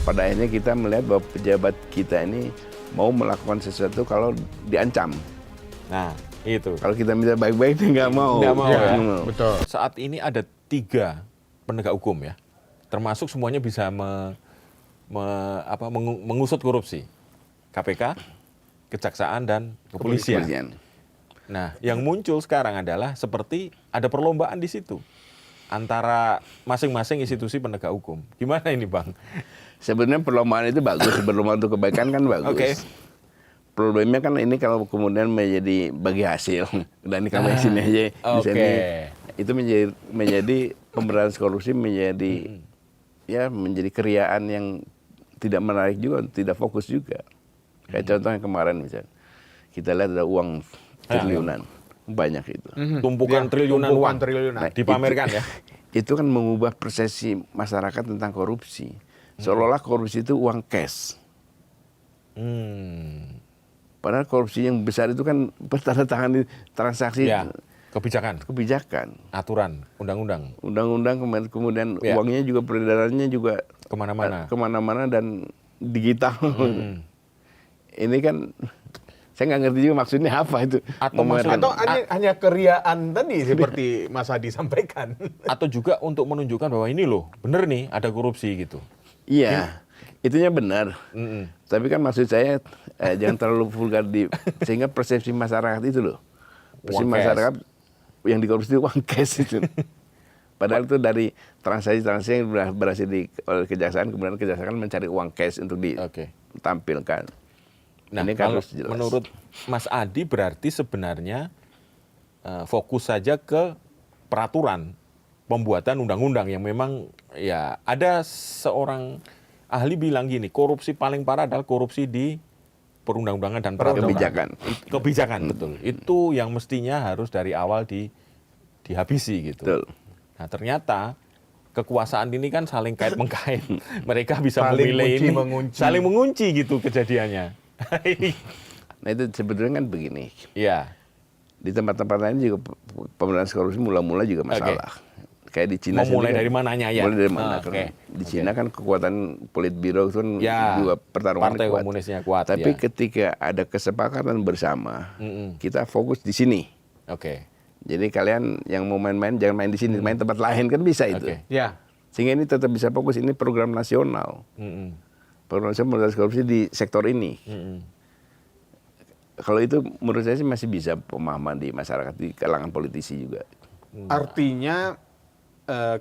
pada akhirnya kita melihat bahwa pejabat kita ini mau melakukan sesuatu kalau diancam. Nah, itu. Kalau kita minta baik-baik dia nggak mau. Nggak mau, ya. Betul. Saat ini ada 3 penegak hukum ya, termasuk semuanya bisa mengusut korupsi. KPK, Kejaksaan, dan Kepolisian. Nah, yang muncul sekarang adalah seperti ada perlombaan di situ antara masing-masing institusi penegak hukum. Gimana ini, Bang? Sebenarnya perlombaan itu bagus, berlomba untuk kebaikan kan bagus. Oke. Problemnya kan ini kalau kemudian menjadi bagi hasil dan ini kami sini aja di sini itu menjadi pemberantasan korupsi menjadi menjadi keriaan yang tidak menarik juga, tidak fokus juga. Kayak contohnya kemarin misalnya, kita lihat ada uang triliunan, banyak itu. Tumpukan triliunan uang triliunan. dipamerkan ya. Itu kan mengubah persepsi masyarakat tentang korupsi. Seolah-olah korupsi itu uang cash. Padahal korupsi yang besar itu kan bertanda-tangan transaksi kebijakan, aturan, undang-undang, kemudian uangnya juga peredarannya juga kemana-mana dan digital. Ini kan saya nggak ngerti juga maksudnya apa itu. Atau hanya keriaan tadi seperti Mas Hadi sampaikan. Atau juga untuk menunjukkan bahwa ini loh, bener nih ada korupsi gitu. Iya, itunya benar. Tapi kan maksud saya jangan terlalu vulgar sehingga persepsi masyarakat itu loh. Persepsi masyarakat yang dikorupsi itu uang cash itu. Padahal itu dari transaksi-transaksi yang berhasil oleh kejaksaan, kemudian kejaksaan mencari uang cash untuk ditampilkan. Nah, ini kan harus jelas. Menurut Mas Adi berarti sebenarnya fokus saja ke peraturan pembuatan undang-undang yang memang ya ada seorang ahli bilang gini, korupsi paling parah adalah korupsi di perundang-undangan dan peraturan. Kebijakan, betul. Itu yang mestinya harus dari awal dihabisi gitu. Betul. Nah, ternyata kekuasaan ini kan saling kait-mengkait. Mereka bisa memilih saling mengunci gitu kejadiannya. Nah itu sebetulnya kan begini. Iya. Di tempat-tempat lain juga pemberantasan korupsi mula-mula juga masalah. Kayak di Cina. Mulai dari mananya ya? Mulai dari mana? Di Cina kan kekuatan Politbiro itu kan juga pertarungan Partai kuat. Komunisnya kuat. Tapi ketika ada kesepakatan bersama, kita fokus di sini. Jadi kalian yang mau main-main jangan main di sini, main tempat lain kan bisa itu. Sehingga ini tetap bisa fokus, ini program nasional. Program nasional pemberantasan korupsi di sektor ini. Kalau itu menurut saya sih masih bisa pemahaman di masyarakat, di kalangan politisi juga. Artinya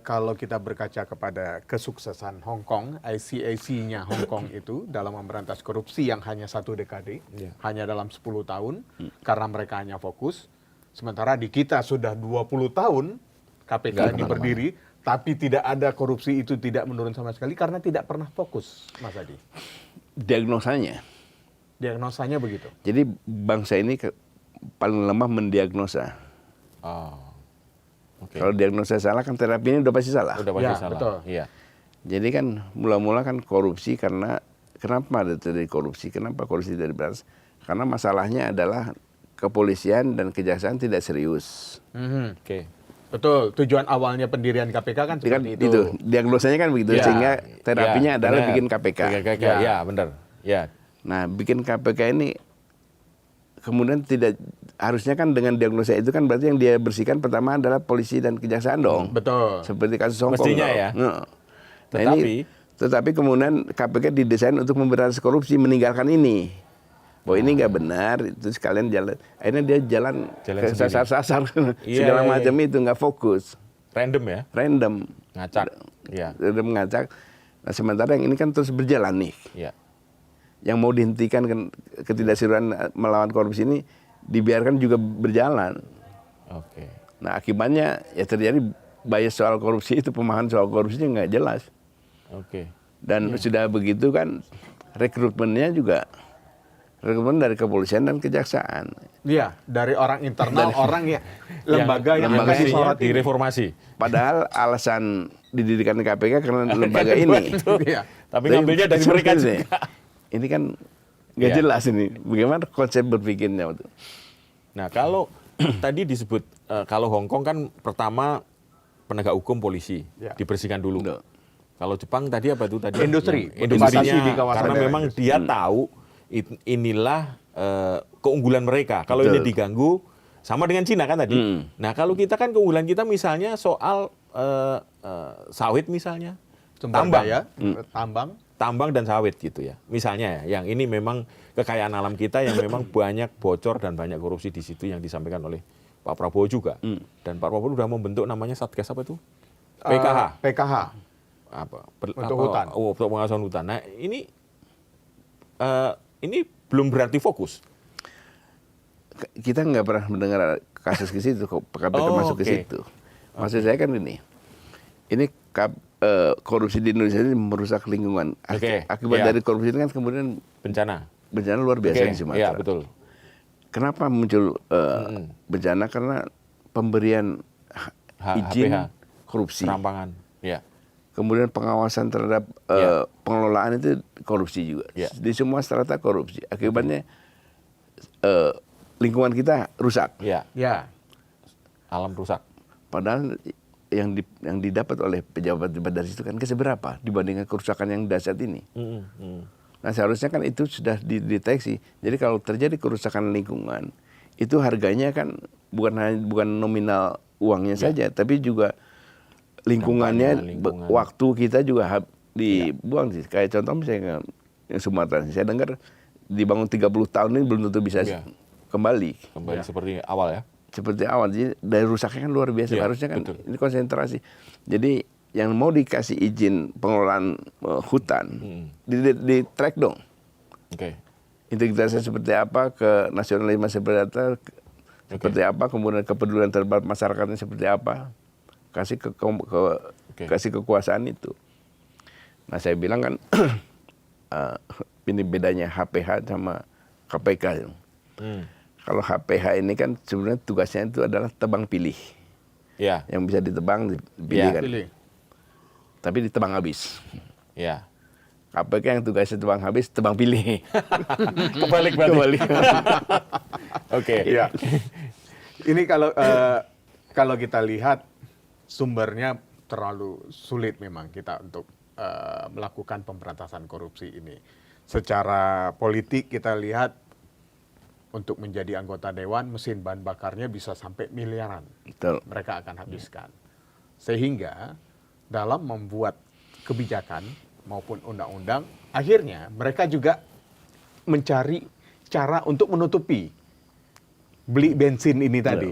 kalau kita berkaca kepada kesuksesan Hong Kong, ICAC-nya Hong Kong itu dalam memberantas korupsi yang hanya 1 dekade, hanya dalam 10 tahun, karena mereka hanya fokus. Sementara di kita sudah 20 tahun KPK ini berdiri, tapi tidak ada korupsi itu tidak menurun sama sekali karena tidak pernah fokus, Mas Hadi. Diagnosanya begitu. Jadi bangsa ini paling lemah mendiagnosa. Kalau diagnosa salah kan terapinya udah pasti salah. Betul. Iya. Jadi kan mula-mula kan korupsi kenapa ada terjadi korupsi? Kenapa korupsi dari berantas? Karena masalahnya adalah kepolisian dan kejaksaan tidak serius. Betul, tujuan awalnya pendirian KPK kan seperti itu. Diagnosanya kan begitu, sehingga terapinya adalah bikin KPK. Ya, benar. Ya. Nah, bikin KPK ini kemudian harusnya kan dengan diagnosa itu kan berarti yang dia bersihkan pertama adalah polisi dan kejaksaan dong. Betul. Seperti kasus Hong Kong. Mestinya ya. Tetapi kemudian KPK didesain untuk memberantas korupsi, meninggalkan ini. Bahwa ini nggak benar, itu sekalian jalan. Akhirnya dia jalan ke sasar-sasar, segala macam itu nggak fokus. Random ya? Random. Ngacak. Random ngacak. Nah sementara yang ini kan terus berjalan nih. Yang mau dihentikan ketidakseriusan melawan korupsi ini dibiarkan juga berjalan. Nah akibatnya ya terjadi bias soal korupsi itu, pemahaman soal korupsinya nggak jelas. Dan sudah begitu kan rekrutmennya juga rekrutmen dari kepolisian dan kejaksaan. Iya, dari orang internal, orang ya lembaga yang akan disorot direformasi. Padahal alasan didirikan KPK karena lembaga ini. Tapi ngambilnya dari mereka juga. Ini kan nggak jelas ini. Bagaimana konsep berpikirnya? Nah kalau tadi disebut kalau Hong Kong kan pertama penegak hukum polisi dibersihkan dulu. Kalau Jepang tadi apa itu tadi? Industri. Industrinya, Di kawasan karena daerah memang industri. dia tahu inilah keunggulan mereka. Kalau Betul. ini diganggu, sama dengan Cina kan tadi. Nah kalau kita kan keunggulan kita misalnya soal sawit misalnya, Sumber tambang. daya, tambang. Dan sawit gitu ya. Misalnya ya, yang ini memang kekayaan alam kita yang memang banyak bocor dan banyak korupsi di situ yang disampaikan oleh Pak Prabowo juga. Dan Pak Prabowo sudah membentuk namanya Satgas apa itu? PKH. PKH. Untuk hutan. Untuk pengawasan hutan. Nah, ini belum berarti fokus. Kita nggak pernah mendengar kasus ke situ, KPK masuk ke situ. Maksud saya kan ini korupsi di Indonesia ini merusak lingkungan. Akibat dari korupsi ini kan kemudian bencana luar biasa di Sumatera. Iya, betul. Kenapa muncul bencana? Karena pemberian izin korupsi. Serampangan. Ya. Kemudian pengawasan terhadap pengelolaan itu korupsi juga. Di semua strata korupsi. Akibatnya lingkungan kita rusak. Ya. Alam rusak. Padahal yang didapat oleh pejabat dari situ kan seberapa dibandingkan kerusakan yang dahsyat ini. Nah seharusnya kan itu sudah dideteksi. Jadi kalau terjadi kerusakan lingkungan, itu harganya kan bukan nominal uangnya saja, tapi juga lingkungannya, waktu kita juga dibuang sih. Kayak contoh misalnya yang Sumatera, saya dengar dibangun 30 tahun ini belum tentu bisa kembali seperti awal ya. Seperti awal, jadi dari rusaknya kan luar biasa. Harusnya kan ini konsentrasi. Jadi yang mau dikasih izin pengelolaan hutan di track dong. Integritasnya seperti apa, ke nasionalisme seperti apa, seperti apa, kemudian kepedulian terhadap masyarakatnya seperti apa. Kasih kekuasaan itu. Nah saya bilang kan ini bedanya HPH sama KPK. Kalau HPH ini kan sebenarnya tugasnya itu adalah tebang pilih. Yang bisa ditebang, dipilih kan. Tapi ditebang habis. KPK yang tugasnya tebang habis, tebang pilih. Kebalik berarti. Ini kalau kita lihat sumbernya terlalu sulit memang kita untuk melakukan pemberantasan korupsi ini. Secara politik kita lihat untuk menjadi anggota dewan mesin bahan bakarnya bisa sampai miliaran. Betul. Mereka akan habiskan. Sehingga dalam membuat kebijakan maupun undang-undang, akhirnya mereka juga mencari cara untuk menutupi beli bensin ini tadi.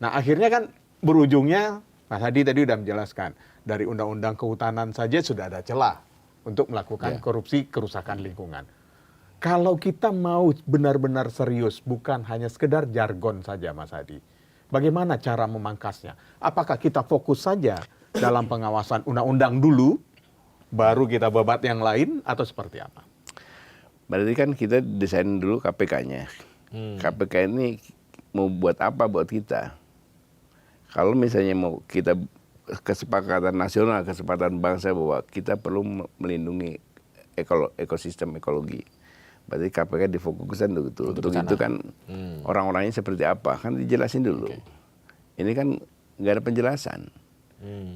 Nah akhirnya kan berujungnya, Mas Hadi tadi sudah menjelaskan, dari undang-undang kehutanan saja sudah ada celah untuk melakukan korupsi kerusakan lingkungan. Kalau kita mau benar-benar serius, bukan hanya sekedar jargon saja Mas Hadi, bagaimana cara memangkasnya? Apakah kita fokus saja dalam pengawasan undang-undang dulu, baru kita babat yang lain, atau seperti apa? Berarti kan kita desain dulu KPK-nya. KPK ini mau buat apa buat kita? Kalau misalnya mau kita kesepakatan nasional, kesepakatan bangsa bahwa kita perlu melindungi ekosistem ekologi, berarti KPK difokuskan untuk itu kan orang-orangnya seperti apa, kan dijelasin dulu. Ini kan nggak ada penjelasan.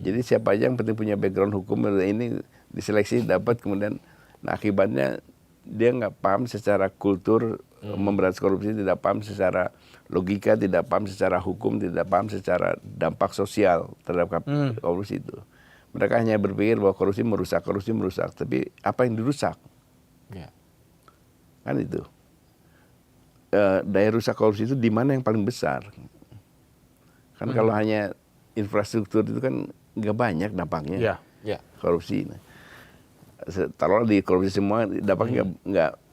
Jadi siapa aja yang penting punya background hukum ini diseleksi dapat, kemudian nah akibatnya dia nggak paham secara kultur memberantas korupsi, tidak paham secara logika, tidak paham secara hukum, tidak paham secara dampak sosial terhadap korupsi itu. Mereka hanya berpikir bahwa korupsi merusak, tapi apa yang dirusak? Kan itu. Daya rusak korupsi itu di mana yang paling besar? Kan kalau hanya infrastruktur itu kan nggak banyak dampaknya. Korupsi. Taruhlah di korupsi semua dampaknya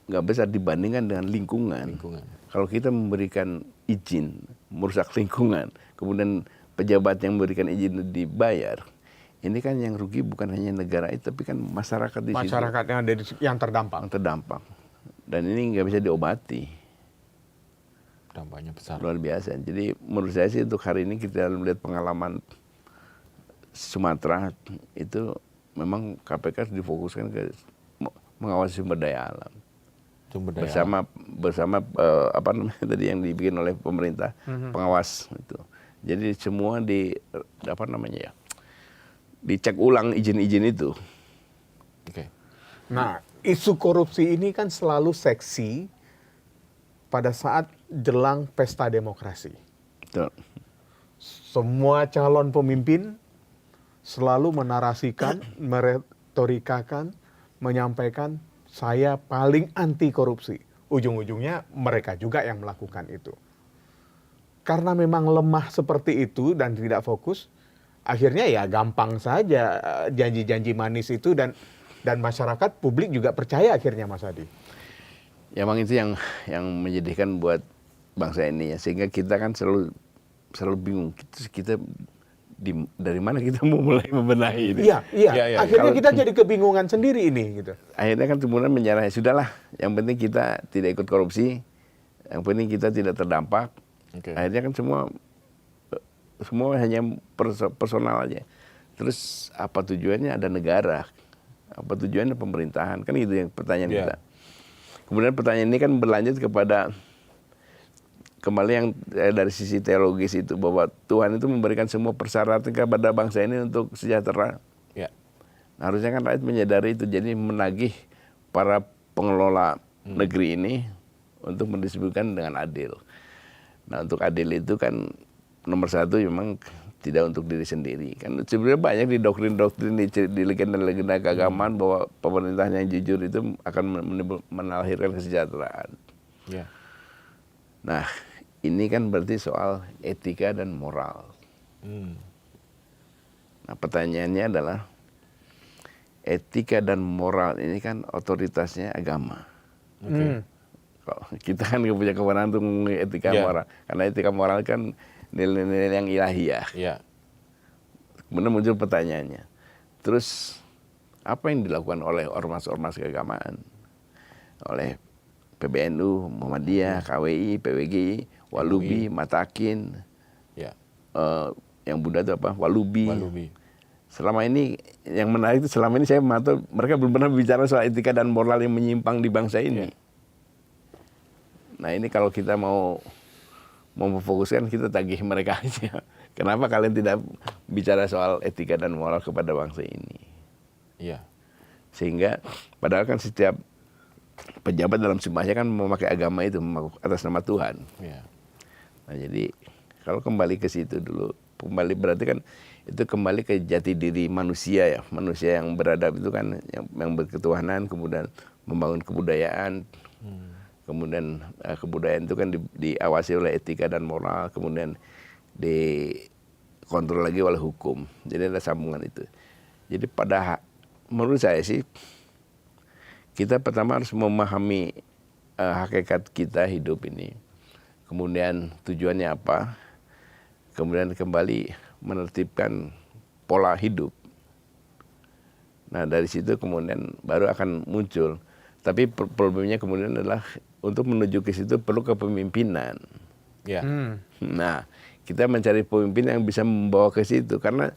nggak besar dibandingkan dengan lingkungan. Kalau kita memberikan izin merusak lingkungan, kemudian pejabat yang memberikan izin dibayar, ini kan yang rugi bukan hanya negara itu, tapi kan masyarakat di situ. Masyarakat yang terdampak. Dan ini nggak bisa diobati. Dampaknya besar. Luar biasa. Jadi menurut saya sih untuk hari ini kita melihat pengalaman Sumatera itu memang KPK difokuskan ke mengawasi sumber daya alam. Bersama apa namanya tadi yang dibikin oleh pemerintah pengawas itu. Jadi semua dicek ulang izin-izin itu. Oke. Nah, isu korupsi ini kan selalu seksi pada saat jelang pesta demokrasi. Betul. Semua calon pemimpin selalu menarasikan, meretorikakan, menyampaikan saya paling anti korupsi. Ujung-ujungnya mereka juga yang melakukan itu. Karena memang lemah seperti itu dan tidak fokus, akhirnya ya gampang saja janji-janji manis itu dan masyarakat publik juga percaya akhirnya, Mas Adi. Ya memang itu yang menyedihkan buat bangsa ini ya, sehingga kita kan selalu bingung kita dari mana kita mau mulai membenahi ini. Iya. Akhirnya kita jadi kebingungan sendiri ini gitu. Akhirnya kan kemudian menyerah, sudahlah, yang penting kita tidak ikut korupsi, yang penting kita tidak terdampak. Akhirnya kan semua hanya personal aja. Terus apa tujuannya ada negara? Apa tujuannya pemerintahan? Kan itu yang pertanyaan kita. Kemudian pertanyaan ini kan berlanjut kepada kembali yang dari sisi teologis itu, bahwa Tuhan itu memberikan semua persyaratan kepada bangsa ini untuk sejahtera. Ya. Nah, harusnya kan rakyat menyadari itu, jadi menagih para pengelola negeri ini untuk mendistribusikan dengan adil. Nah, untuk adil itu kan nomor satu memang tidak untuk diri sendiri. Kan sebenarnya banyak di doktrin-doktrin, di legenda-legenda keagamaan bahwa pemerintahan yang jujur itu akan melahirkan kesejahteraan. Ya. Nah, ini kan berarti soal etika dan moral. Nah, pertanyaannya adalah etika dan moral ini kan otoritasnya agama. Kita kan nggak punya kewenangan untuk etika moral, karena etika moral kan nilai-nilai yang ilahiyah. Kemudian muncul pertanyaannya, terus apa yang dilakukan oleh ormas-ormas keagamaan, oleh PBNU, Muhammadiyah, KWI, PWGI, Walubi, Matakin, yang Buddha itu apa? Walubi. Selama ini yang menarik itu, selama ini saya memantau mereka belum pernah bicara soal etika dan moral yang menyimpang di bangsa ini. Nah, ini kalau kita mau memfokuskan, kita tagih mereka aja. Kenapa kalian tidak bicara soal etika dan moral kepada bangsa ini? Iya. Sehingga padahal kan setiap pejabat dalam sumpahnya kan memakai agama itu atas nama Tuhan. Iya. Nah, jadi kalau kembali ke situ dulu, kembali berarti kan itu kembali ke jati diri manusia ya. Manusia yang beradab itu kan yang berketuhanan, kemudian membangun kebudayaan. Kemudian kebudayaan itu kan diawasi oleh etika dan moral, kemudian dikontrol lagi oleh hukum. Jadi ada sambungan itu. Jadi menurut saya sih, kita pertama harus memahami hakikat kita hidup ini. Kemudian tujuannya apa. Kemudian kembali menertibkan pola hidup. Nah, dari situ kemudian baru akan muncul. Tapi problemnya kemudian adalah untuk menuju ke situ perlu kepemimpinan. Nah, kita mencari pemimpin yang bisa membawa ke situ. Karena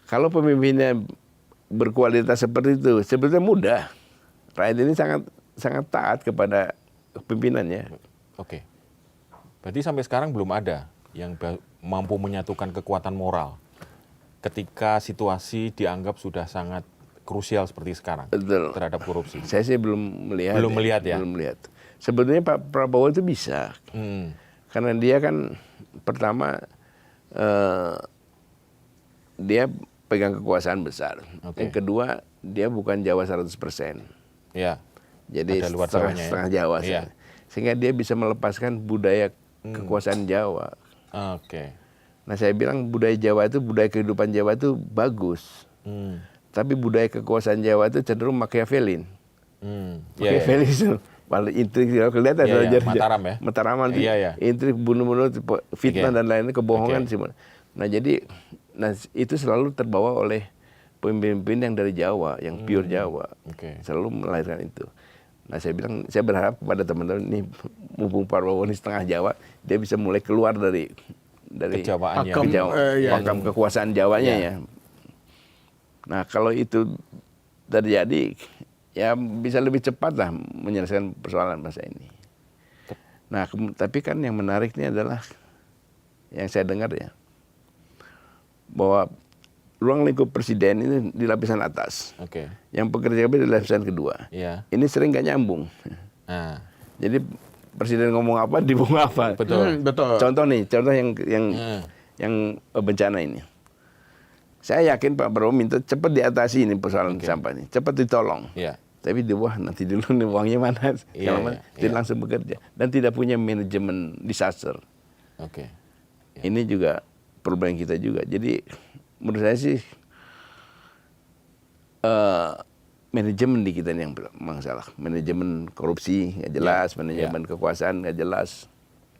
kalau pemimpinnya berkualitas seperti itu, sebetulnya mudah. Rakyat ini sangat taat kepada pimpinannya. Oke. Berarti sampai sekarang belum ada yang mampu menyatukan kekuatan moral ketika situasi dianggap sudah sangat krusial seperti sekarang. Betul. Terhadap korupsi. Saya sih belum melihat. Belum melihat ya? Belum melihat. Sebetulnya Pak Prabowo itu bisa. Karena dia kan pertama dia pegang kekuasaan besar. Yang kedua, dia bukan Jawa 100%. Ya. Jadi setengah Jawa. Ya. Sehingga dia bisa melepaskan budaya kekuasaan Jawa. Nah, saya bilang budaya Jawa itu, budaya kehidupan Jawa itu bagus. Tapi budaya kekuasaan Jawa itu cenderung Machiavellin. Machiavelli itu paling intrik, kalau kelihatan Mataram ya. Mataraman intrik, bunuh-bunuh, fitnah dan lainnya, kebohongan sih. Nah, jadi itu selalu terbawa oleh pemimpin yang dari Jawa, yang pure Jawa. Selalu melahirkan itu. Nah, saya berharap kepada teman-teman ini, mumpung Prabowo ini setengah Jawa, dia bisa mulai keluar dari kejawaannya, makam kekuasaan Jawanya ya. Nah, kalau itu terjadi, ya bisa lebih cepat lah menyelesaikan persoalan masa ini. Nah, tapi kan yang menarik ini adalah yang saya dengar ya, bahwa ruang lingkup presiden itu di lapisan atas. Oke. Yang pekerja di lapisan kedua. Iya. Ini sering nggak nyambung. Nah, Jadi presiden ngomong apa, dibung apa. betul. Betul. Contoh yang bencana ini. Saya yakin Pak Prabowo minta cepat diatasi ini persoalan sampah ini, cepat ditolong. Iya. Tapi dia wah nanti dulu nih uangnya mana, dia langsung bekerja dan tidak punya manajemen disaster. Oke. Ini juga problem kita juga. Jadi menurut saya sih manajemen di kita ini yang masalah. Manajemen korupsi nggak jelas, manajemen kekuasaan nggak jelas.